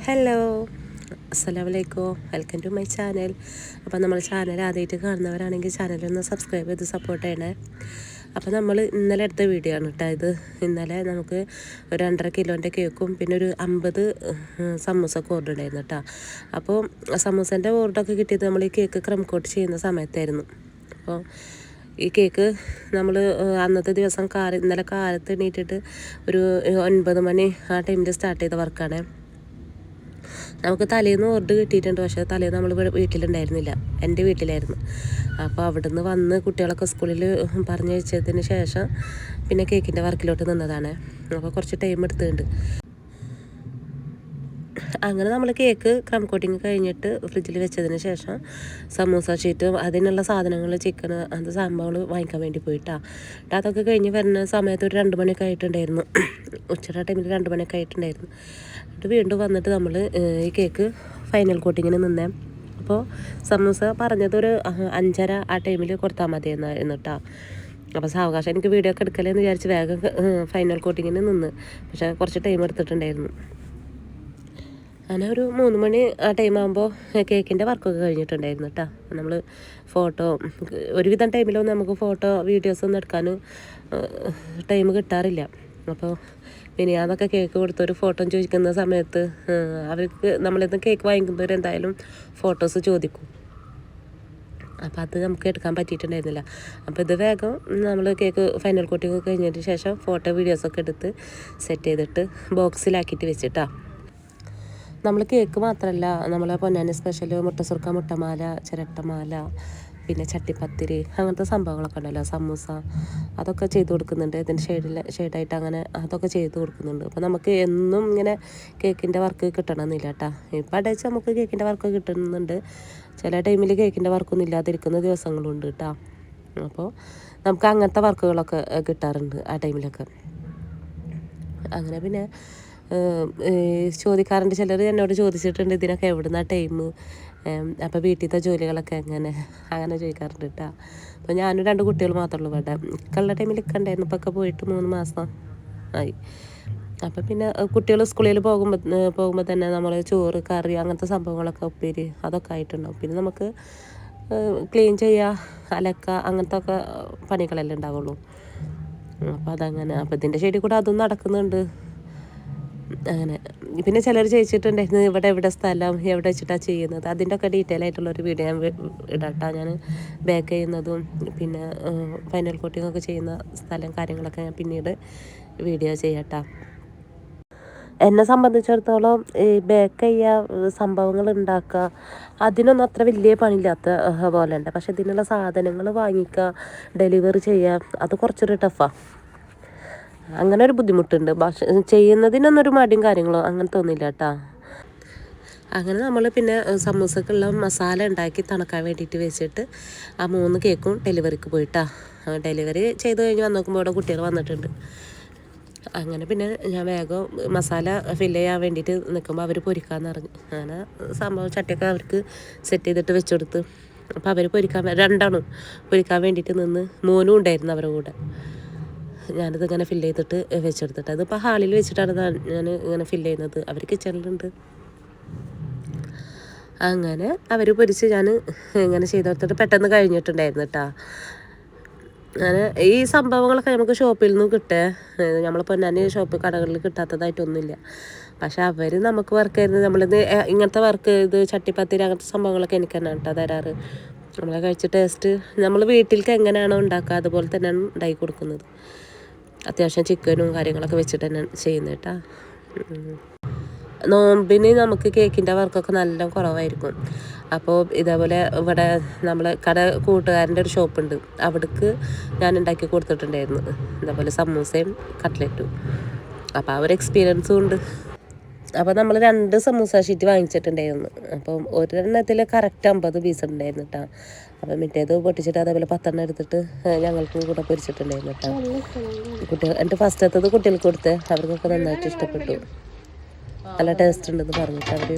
Hello, അസ്സലാമലൈക്കും. Welcome to my channel. അപ്പോൾ നമ്മൾ ചാനൽ ആദ്യമായിട്ട് കാണുന്നവരാണെങ്കിൽ ചാനലൊന്ന് സബ്സ്ക്രൈബ് ചെയ്ത് സപ്പോർട്ട് ചെയ്യണേ. അപ്പോൾ നമ്മൾ ഇന്നലെ എടുത്ത വീഡിയോ ആണ് കേട്ടോ ഇത്. ഇന്നലെ നമുക്ക് ഒരു 1.5 കിലോൻ്റെ കേക്കും പിന്നെ ഒരു 50 സമൂസൊക്കെ ഓർഡർ ഉണ്ടായിരുന്നു കേട്ടോ. അപ്പോൾ സമൂസേൻ്റെ ഓർഡറൊക്കെ കിട്ടിയത് നമ്മൾ ഈ കേക്ക് ക്രം കോട്ട് ചെയ്യുന്ന സമയത്തായിരുന്നു. അപ്പോൾ ഈ കേക്ക് നമ്മൾ അന്നത്തെ ദിവസം ഇന്നലെ കാലത്ത് എണീറ്റിട്ട് ഒരു 9 മണി ആ ടൈമിൽ സ്റ്റാർട്ട് ചെയ്ത വർക്കാണ്. നമുക്ക് തലേന്ന് ഓർഡർ കിട്ടിയിട്ടുണ്ട്, പക്ഷേ തലേന്ന് നമ്മൾ വീട്ടിലുണ്ടായിരുന്നില്ല, എൻ്റെ വീട്ടിലായിരുന്നു. അപ്പോൾ അവിടുന്ന് വന്ന് കുട്ടികളൊക്കെ സ്കൂളിൽ പറഞ്ഞു വെച്ചതിന് ശേഷം പിന്നെ കേക്കിൻ്റെ വർക്കിലോട്ട് നിന്നതാണ്. അപ്പോൾ കുറച്ച് ടൈം എടുത്തിട്ടുണ്ട്. അങ്ങനെ നമ്മൾ കേക്ക് ക്രം കോട്ടിങ് കഴിഞ്ഞിട്ട് ഫ്രിഡ്ജിൽ വെച്ചതിന് ശേഷം സമൂസ ഷീറ്റ് അതിനുള്ള സാധനങ്ങൾ ചിക്കൻ അത് സംഭവങ്ങൾ വാങ്ങിക്കാൻ വേണ്ടി പോയിട്ടാണ്. അതൊക്കെ കഴിഞ്ഞ് വരുന്ന സമയത്ത് ഒരു 2 മണിയൊക്കെ ആയിട്ടുണ്ടായിരുന്നു. ഉച്ചയുടെ ടൈമിൽ 2 മണിയൊക്കെ ആയിട്ടുണ്ടായിരുന്നു. എന്നിട്ട് വീണ്ടും വന്നിട്ട് നമ്മൾ ഈ കേക്ക് ഫൈനൽ കോട്ടിങ്ങിന് നിന്നേ. അപ്പോൾ സമൂസ പറഞ്ഞത് ഒരു 5:30 ആ ടൈമിൽ കൊടുത്താൽ മതി എന്നിട്ടാ. അപ്പോൾ സാവകാശം എനിക്ക് വീഡിയോ ഒക്കെ എടുക്കലേന്ന് വിചാരിച്ച് വേഗം ഫൈനൽ കോട്ടിങ്ങിന് നിന്ന്, പക്ഷേ കുറച്ച് ടൈം എടുത്തിട്ടുണ്ടായിരുന്നു. അങ്ങനെ ഒരു 3 മണി ആ ടൈം ആകുമ്പോൾ കേക്കിൻ്റെ വർക്കൊക്കെ കഴിഞ്ഞിട്ടുണ്ടായിരുന്നു കേട്ടോ. നമ്മൾ ഫോട്ടോ ഒരുവിധം ടൈമിലൊന്നും നമുക്ക് ഫോട്ടോ വീഡിയോസൊന്നും എടുക്കാൻ ടൈം കിട്ടാറില്ല. അപ്പോൾ പിന്നെ അതൊക്കെ കേക്ക് കൊടുത്തൊരു ഫോട്ടോ ചോദിക്കുന്ന സമയത്ത് അവർക്ക് നമ്മളിന്ന് കേക്ക് വാങ്ങിക്കുന്നവർ എന്തായാലും ഫോട്ടോസ് ചോദിക്കും. അപ്പോൾ അത് നമുക്ക് എടുക്കാൻ പറ്റിയിട്ടുണ്ടായിരുന്നില്ല. അപ്പോൾ ഇത് വേഗം നമ്മൾ കേക്ക് ഫൈനൽ കോട്ടിങ് കഴിഞ്ഞതിന് ശേഷം ഫോട്ടോ വീഡിയോസൊക്കെ എടുത്ത് സെറ്റ് ചെയ്തിട്ട് ബോക്സിലാക്കിയിട്ട് വെച്ചിട്ടാണ്. നമ്മൾ കേക്ക് മാത്രമല്ല, നമ്മളെ പൊന്നാനി സ്പെഷ്യൽ മുട്ടസുർക്ക, മുട്ടമാല, ചിരട്ടമാല, പിന്നെ ചട്ടിപ്പത്തിരി അങ്ങനത്തെ സംഭവങ്ങളൊക്കെ ഉണ്ടല്ലോ, സമൂസ, അതൊക്കെ ചെയ്ത് കൊടുക്കുന്നുണ്ട്. ഇതിൻ്റെ ഷെയ്ഡായിട്ട് അങ്ങനെ അതൊക്കെ ചെയ്ത് കൊടുക്കുന്നുണ്ട്. അപ്പോൾ നമുക്ക് എന്നും ഇങ്ങനെ കേക്കിൻ്റെ വർക്ക് കിട്ടണമെന്നില്ല കേട്ടോ. ഇപ്പം അടച്ച് നമുക്ക് കേക്കിൻ്റെ വർക്ക് കിട്ടുന്നുണ്ട്. ചില ടൈമിൽ കേക്കിൻ്റെ വർക്കൊന്നും ഇല്ലാതിരിക്കുന്ന ദിവസങ്ങളുണ്ട് കേട്ടോ. അപ്പോൾ നമുക്ക് അങ്ങനത്തെ വർക്കുകളൊക്കെ കിട്ടാറുണ്ട് ആ ടൈമിലൊക്കെ. അങ്ങനെ പിന്നെ ചോദിക്കാറുണ്ട്, ചിലർ എന്നോട് ചോദിച്ചിട്ടുണ്ട് ഇതിനൊക്കെ എവിടുന്ന ടൈം, അപ്പോൾ വീട്ടിലത്തെ ജോലികളൊക്കെ അങ്ങനെ ചോദിക്കാറുണ്ട് കേട്ടോ. അപ്പോൾ ഞാനും 2 കുട്ടികൾ മാത്രമേ ഉള്ളൂ ഇവിടെ. ഇക്കുള്ള ടൈമിൽ ഉണ്ടായിരുന്നു. ഇപ്പോൾ ഒക്കെ പോയിട്ട് 3 മാസം ആയി. അപ്പോൾ പിന്നെ കുട്ടികൾ സ്കൂളിൽ പോകുമ്പോൾ തന്നെ നമ്മൾ ചോറ്, കറി, അങ്ങനത്തെ സംഭവങ്ങളൊക്കെ ഉപ്പേരി അതൊക്കെ ആയിട്ടുണ്ടാവും. പിന്നെ നമുക്ക് ക്ലീൻ ചെയ്യുക, അലക്കുക, അങ്ങനത്തെ ഒക്കെ പണികളെല്ലാം ഉണ്ടാവുള്ളൂ. അപ്പോൾ അതങ്ങനെ, അപ്പോൾ ഇതിൻ്റെ സൈഡിൽ കൂടെ അതും നടക്കുന്നുണ്ട്. അങ്ങനെ പിന്നെ ചിലർ ചോദിച്ചിട്ടുണ്ടായിരുന്നു ഇവിടെ എവിടെ സ്ഥലം, എവിടെ വെച്ചിട്ടാണ് ചെയ്യുന്നത്, അതിൻ്റെ ഒക്കെ ഡീറ്റെയിൽ ആയിട്ടുള്ളൊരു വീഡിയോ ഞാൻ ഇടാട്ടോ. ഞാൻ ബേക്ക് ചെയ്യുന്നതും പിന്നെ ഫൈനൽ കോട്ടിംഗ് ഒക്കെ ചെയ്യുന്ന സ്ഥലം കാര്യങ്ങളൊക്കെ ഞാൻ പിന്നീട് വീഡിയോ ചെയ്യാട്ടോ. എന്നെ സംബന്ധിച്ചിടത്തോളം ഈ ബേക്ക് ചെയ്യുക, സംഭവങ്ങൾ ഉണ്ടാക്കുക, അതിനൊന്നും അത്ര വലിയ പണിയില്ലാത്ത പോലെ ഉണ്ട്. പക്ഷെ ഇതിനുള്ള സാധനങ്ങൾ വാങ്ങിക്കുക, ഡെലിവറി ചെയ്യുക, അത് കുറച്ചൊരു ടഫാണ്. അങ്ങനെ ഒരു ബുദ്ധിമുട്ടുണ്ട്. പക്ഷെ ചെയ്യുന്നതിനൊന്നും ഒരു മടിയും കാര്യങ്ങളോ അങ്ങനത്തെ ഒന്നുമില്ല കേട്ടോ. അങ്ങനെ നമ്മൾ പിന്നെ സമൂസക്കുള്ള മസാല ഉണ്ടാക്കി തണുക്കാൻ വേണ്ടിയിട്ട് വെച്ചിട്ട് ആ 3 കേക്കും ഡെലിവറിക്ക് പോയിട്ടാ. ഡെലിവറി ചെയ്ത് കഴിഞ്ഞ് നോക്കുമ്പോൾ ഇവിടെ കുട്ടികൾ വന്നിട്ടുണ്ട്. അങ്ങനെ പിന്നെ ഞാൻ വേഗം മസാല ഫില്ല് ചെയ്യാൻ വേണ്ടിയിട്ട് നിൽക്കുമ്പോൾ അവർ പൊരിക്കാമെന്ന് പറഞ്ഞു. അങ്ങനെ സംഭവം ചട്ടിയൊക്കെ അവർക്ക് സെറ്റ് ചെയ്തിട്ട് വെച്ച് കൊടുത്ത്. അപ്പോൾ അവർ രണ്ടാണ് പൊരിക്കാൻ വേണ്ടിയിട്ട് നിന്ന്. മോനും ഉണ്ടായിരുന്നു അവരുടെ കൂടെ. ഞാനിത് ഇങ്ങനെ ഫില്ല് ചെയ്തിട്ട് വെച്ചെടുത്തിട്ട് അതിപ്പോൾ ഹാളിൽ വെച്ചിട്ടാണ് ഞാൻ ഇങ്ങനെ ഫില്ല് ചെയ്യുന്നത്. അവർ കിച്ചണിലുണ്ട്. അങ്ങനെ അവർ പൊരിച്ച് ഞാൻ ഇങ്ങനെ ചെയ്ത് കൊടുത്തിട്ട് പെട്ടെന്ന് കഴിഞ്ഞിട്ടുണ്ടായിരുന്നു കേട്ടോ. അങ്ങനെ ഈ സംഭവങ്ങളൊക്കെ നമുക്ക് ഷോപ്പിൽ നിന്നും കിട്ടേ, നമ്മളിപ്പോൾ ഞാൻ കടകളിൽ കിട്ടാത്തതായിട്ടൊന്നുമില്ല. പക്ഷെ അവർ നമുക്ക് വർക്ക് ചെയ്യുന്നത് നമ്മളിത് ഇങ്ങനത്തെ വർക്ക് ഇത് ചട്ടിപ്പത്തിരി അങ്ങനത്തെ സംഭവങ്ങളൊക്കെ എനിക്ക് തന്നെ കേട്ടോ തരാറ്. നമ്മളെ കഴിച്ച് ടേസ്റ്റ് നമ്മൾ വീട്ടിലേക്ക് എങ്ങനെയാണോ ഉണ്ടാക്കുക അതുപോലെ തന്നെയാണ് ഉണ്ടാക്കി കൊടുക്കുന്നത്. അത്യാവശ്യം ചിക്കനും കാര്യങ്ങളൊക്കെ വെച്ചിട്ട് തന്നെ ചെയ്യുന്നത് കേട്ടോ. നോമ്പിന് നമുക്ക് കേക്കിൻ്റെ വർക്കൊക്കെ നല്ല കുറവായിരിക്കും. അപ്പോൾ ഇതേപോലെ ഇവിടെ നമ്മൾ കൂട്ടുകാരൻ്റെ ഒരു ഷോപ്പുണ്ട്, അവിടേക്ക് ഞാൻ ഉണ്ടാക്കി കൊടുത്തിട്ടുണ്ടായിരുന്നു ഇതേപോലെ സമൂസയും കട്ട്ലറ്റും. അപ്പോൾ ആ ഒരു എക്സ്പീരിയൻസും ഉണ്ട്. അപ്പോൾ നമ്മൾ 2 സമൂസ ഷീറ്റ് വാങ്ങിച്ചിട്ടുണ്ടായിരുന്നു. അപ്പം ഒരെണ്ണത്തിൽ കറക്റ്റ് 50 പീസ് ഉണ്ടായിരുന്നു കേട്ടോ. അപ്പം മറ്റേത് പൊട്ടിച്ചിട്ട് അതേപോലെ 10 എടുത്തിട്ട് ഞങ്ങൾക്ക് കൂടെ പൊരിച്ചിട്ടുണ്ടായിരുന്നു കേട്ടോ. എൻ്റെ ഫസ്റ്റത്തത് കുട്ടികൾക്ക് കൊടുത്ത് അവർക്കൊക്കെ നന്നായിട്ട് ഇഷ്ടപ്പെട്ടു. നല്ല ടേസ്റ്റ് ഉണ്ടെന്ന് പറഞ്ഞിട്ട് അവർ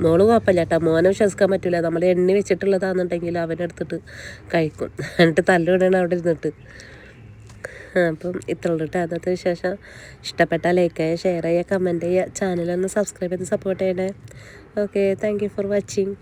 മോള് കുഴപ്പമില്ല കേട്ടോ, മോനെ വിശ്വസിക്കാൻ പറ്റില്ല. നമ്മൾ എണ്ണി വെച്ചിട്ടുള്ളതാണെന്നുണ്ടെങ്കിൽ അവരെടുത്തിട്ട് കഴിക്കും, എന്നിട്ട് തല്ലുവിടണം അവിടെ ഇരുന്നിട്ട്. അപ്പം ഇത്രയുള്ളൂ കേട്ടോ അന്നത്തെ വിശേഷം. ഇഷ്ടപ്പെട്ടാൽ ലൈക്ക് ചെയ്യുക, ഷെയർ ചെയ്യുക, കമൻറ്റ് ചെയ്യുക, ചാനലൊന്ന് സബ്സ്ക്രൈബ് ചെയ്ത് സപ്പോർട്ട് ചെയ്യണേ. Okay, thank you for watching.